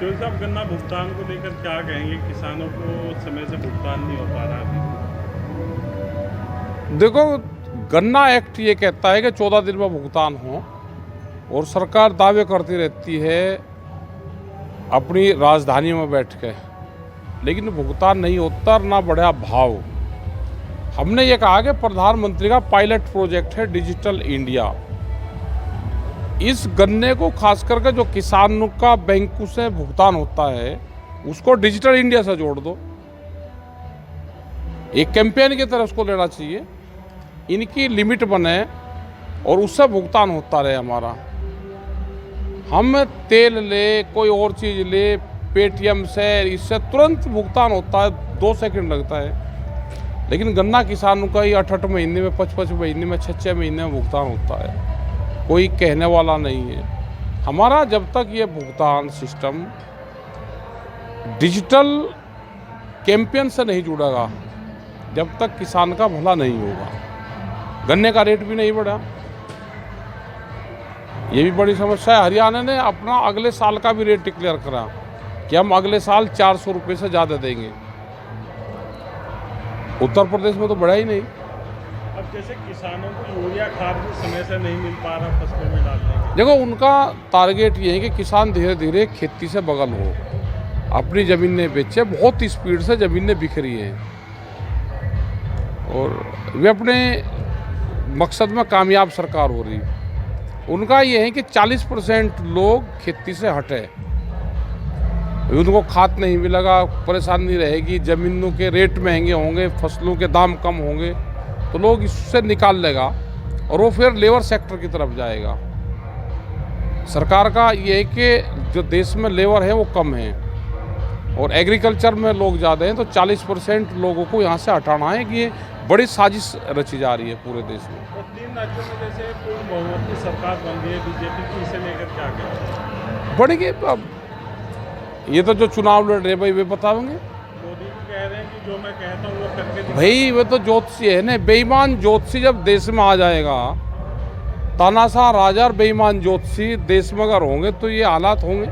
चौधरी साहब, गन्ना भुगतान को लेकर क्या कहेंगे? किसानों को समय से भुगतान नहीं हो पा रहा है। देखो, गन्ना एक्ट ये कहता है कि 14 दिन में भुगतान हो, और सरकार दावे करती रहती है अपनी राजधानी में बैठ के, लेकिन भुगतान नहीं होता, ना बढ़ा भाव। हमने ये कहा कि प्रधानमंत्री का पायलट प्रोजेक्ट है डिजिटल इंडिया। इस गन्ने को खास करके जो किसानों का बैंकों से भुगतान होता है उसको डिजिटल इंडिया से जोड़ दो। एक कैंपेन की तरह उसको लेना चाहिए, इनकी लिमिट बने और उससे भुगतान होता रहे हमारा। हम तेल ले, कोई और चीज़ ले, पेटीएम से, इससे तुरंत भुगतान होता है, 2 सेकंड लगता है। लेकिन गन्ना किसानों का ही 8-8 महीने में, 5-5 महीने में, 6-6 महीने में भुगतान होता है। कोई कहने वाला नहीं है। हमारा जब तक ये भुगतान सिस्टम डिजिटल कैंपेन से नहीं जुड़ेगा, जब तक किसान का भला नहीं होगा। गन्ने का रेट भी नहीं बढ़ा, ये भी बड़ी समस्या है। हरियाणा ने अपना अगले साल का भी रेट डिक्लेयर करा कि हम अगले साल 400 रुपये से ज़्यादा देंगे। उत्तर प्रदेश में तो बढ़ा ही नहीं। अब जैसे किसानों को यूरिया खाद भी समय से नहीं मिल पा रहा फसलों में डालने के, देखो, उनका टारगेट ये है कि किसान धीरे धीरे खेती से बगल हो, अपनी ज़मीनें बेचे। बहुत स्पीड से ज़मीनें बिक रही हैं और वे अपने मकसद में कामयाब सरकार हो रही है। उनका ये है कि 40% लोग खेती से हटे। उनको खाद नहीं मिलेगा, परेशानी रहेगी, ज़मीनों के रेट महंगे होंगे, फसलों के दाम कम होंगे, तो लोग इससे निकाल लेगा और वो फिर लेबर सेक्टर की तरफ जाएगा। सरकार का ये है कि जो देश में लेबर है वो कम है और एग्रीकल्चर में लोग ज़्यादा हैं, तो 40% लोगों को यहाँ से हटाना है। कि ये बड़ी साजिश रची जा रही है पूरे देश में। और 3 राज्यों में जैसे पूर्ण बहुमत की सरकार बन गई है बीजेपी की, इसे लेकर क्या कहें? बढ़ेगी। अब ये तो जो चुनाव लड़ रहे भाई वे बताएंगे। मोदी भी कह रहे हैं कि जो मैं कहता हूँ वो करके दिखाऊं। भाई वे तो ज्योतिषी है ना, बेईमान ज्योतिषी जब देश में आ जाएगा, तानाशाह राजा और बेईमान ज्योतिषी देश में अगर होंगे तो ये हालात होंगे।